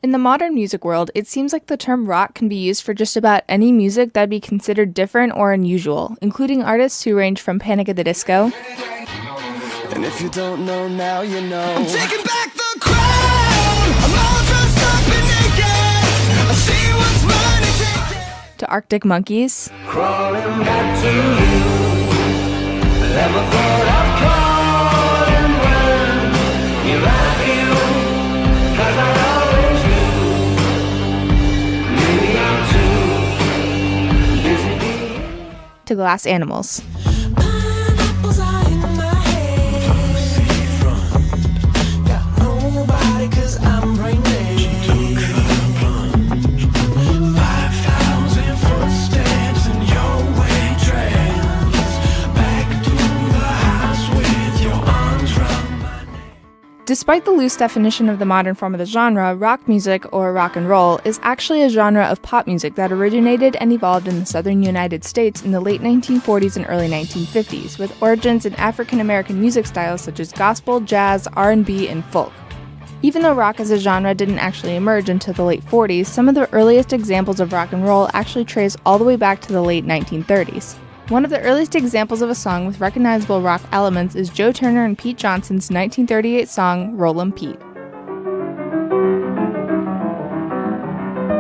In the modern music world, it seems like the term rock can be used for just about any music that'd be considered different or unusual, including artists who range from Panic at the Disco, and if you don't know now, you know. I'm taking back the crown. I'm all dressed up and naked. I see what's mine and take it. to Arctic Monkeys, Crawling back to you. Never thought I'd call and run. Here I feel, 'cause I always knew. Maybe I'm too busy being. to Glass Animals. Pineapples are in my head. Got nobody 'cause I'm brain dead. 5,000 footsteps in your way trails. Back to the house with your arms round my neck. Despite the loose definition of the modern form of the genre, rock music, or rock and roll, is actually a genre of pop music that originated and evolved in the southern United States in the late 1940s and early 1950s, with origins in African American music styles such as gospel, jazz, R&B, and folk. Even though rock as a genre didn't actually emerge until the late 40s, some of the earliest examples of rock and roll actually trace all the way back to the late 1930s. One of the earliest examples of a song with recognizable rock elements is Joe Turner and Pete Johnson's 1938 song, Rollin' Pete.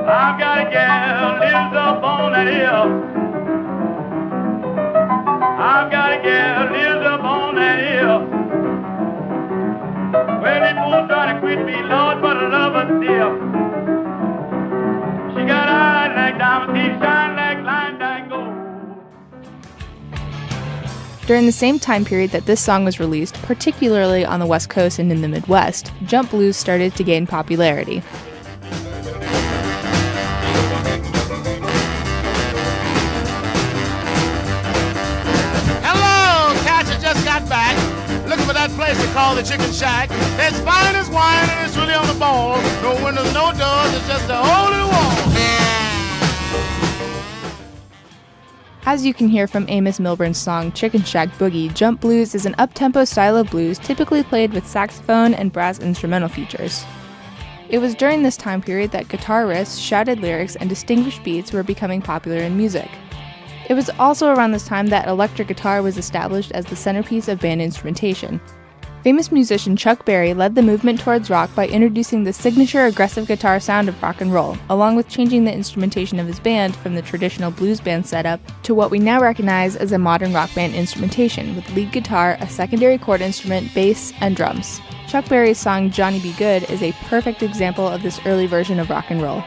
I've got a gal lives up on that hill. I've got a gal lives up on that hill. Well, they both trying to quit me, Lord, but I love her still. She got eyes like diamonds, teeth shine like line dye gold. During the same time period that this song was released, particularly on the West Coast and in the Midwest, jump blues started to gain popularity. Hello, cats, I just got back. Looking for that place they call the Chicken Shack. It's fine as wine and it's really on the ball. No windows, no doors, it's just a hole in the wall. As you can hear from Amos Milburn's song Chicken Shack Boogie, jump blues is an up-tempo style of blues typically played with saxophone and brass instrumental features. It was during this time period that guitar riffs, shouted lyrics, and distinguished beats were becoming popular in music. It was also around this time that electric guitar was established as the centerpiece of band instrumentation. Famous musician Chuck Berry led the movement towards rock by introducing the signature aggressive guitar sound of rock and roll, along with changing the instrumentation of his band from the traditional blues band setup to what we now recognize as a modern rock band instrumentation, with lead guitar, a secondary chord instrument, bass, and drums. Chuck Berry's song Johnny Be Good is a perfect example of this early version of rock and roll.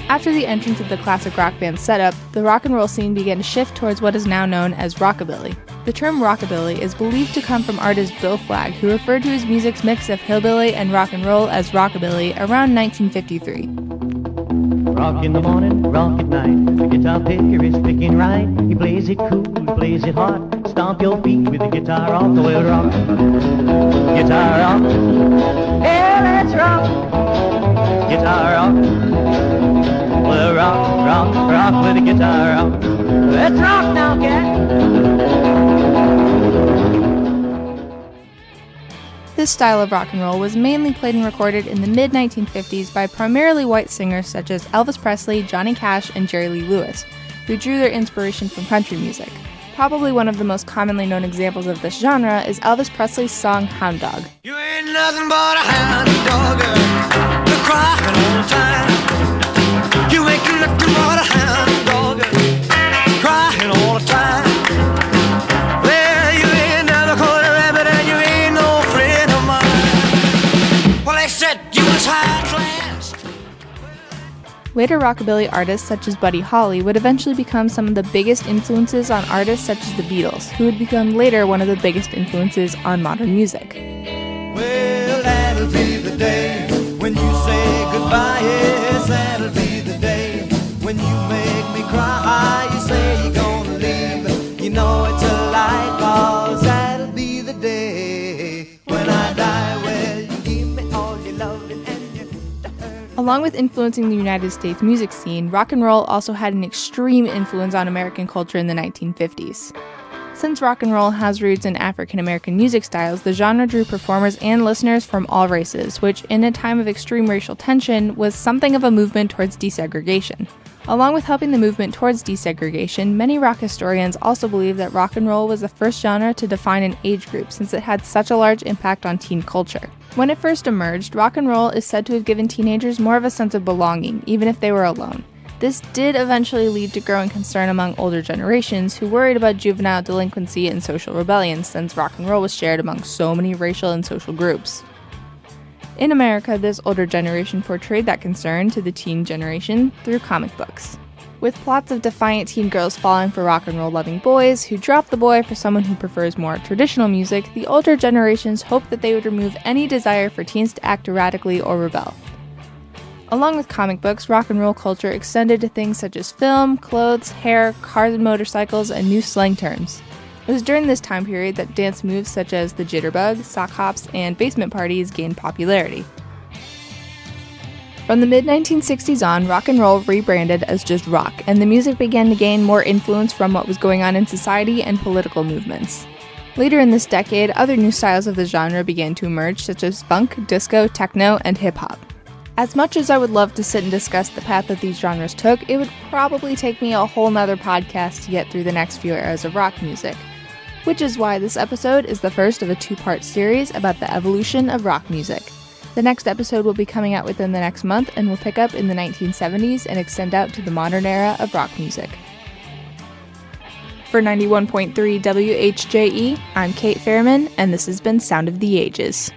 After the entrance of the classic rock band setup, the rock and roll scene began to shift towards what is now known as rockabilly. The term rockabilly is believed to come from artist Bill Flagg, who referred to his music's mix of hillbilly and rock and roll as rockabilly around 1953. Rock in the morning, rock at night. The guitar picker is picking right. He plays it cool, he plays it hot. Stomp your feet with the guitar rock. Well, rock, guitar rock. Yeah, let's rock, guitar rock. Well, rock, rock, rock with the guitar rock. Let's rock now, cat. This style of rock and roll was mainly played and recorded in the mid-1950s by primarily white singers such as Elvis Presley, Johnny Cash, and Jerry Lee Lewis, who drew their inspiration from country music. Probably one of the most commonly known examples of this genre is Elvis Presley's song Hound Dog. You ain't nothing but a hound dog, girl. You're crying all the time. You ain't nothing but a hound dog, girl. Crying all the time. Well, you ain't never caught a rabbit and you ain't no friend of mine. Well, they said you was high class. Later rockabilly artists such as Buddy Holly would eventually become some of the biggest influences on artists such as the Beatles, who would become later one of the biggest influences on modern music. Well, that'll be the day when you say goodbye. Yes, that'll be the day cry, you say you're gonna leave. You know it's a lie, 'cause that'll be the day when I die. Well, you give me all your loving and your Along with influencing the United States music scene, rock and roll also had an extreme influence on American culture in the 1950s. Since rock and roll has roots in African American music styles, the genre drew performers and listeners from all races, which, in a time of extreme racial tension, was something of a movement towards desegregation. Along with helping the movement towards desegregation, many rock historians also believe that rock and roll was the first genre to define an age group since it had such a large impact on teen culture. When it first emerged, rock and roll is said to have given teenagers more of a sense of belonging, even if they were alone. This did eventually lead to growing concern among older generations who worried about juvenile delinquency and social rebellion since rock and roll was shared among so many racial and social groups. In America, this older generation portrayed that concern to the teen generation through comic books. With plots of defiant teen girls falling for rock and roll loving boys who drop the boy for someone who prefers more traditional music, the older generations hoped that they would remove any desire for teens to act erratically or rebel. Along with comic books, rock and roll culture extended to things such as film, clothes, hair, cars and motorcycles, and new slang terms. It was during this time period that dance moves such as the jitterbug, sock hops, and basement parties gained popularity. From the mid-1960s on, rock and roll rebranded as just rock, and the music began to gain more influence from what was going on in society and political movements. Later in this decade, other new styles of the genre began to emerge, such as funk, disco, techno, and hip-hop. As much as I would love to sit and discuss the path that these genres took, it would probably take me a whole nother podcast to get through the next few eras of rock music. Which is why this episode is the first of a two-part series about the evolution of rock music. The next episode will be coming out within the next month and will pick up in the 1970s and extend out to the modern era of rock music. For 91.3 WHJE, I'm Kate Fairman, and this has been Sound of the Ages.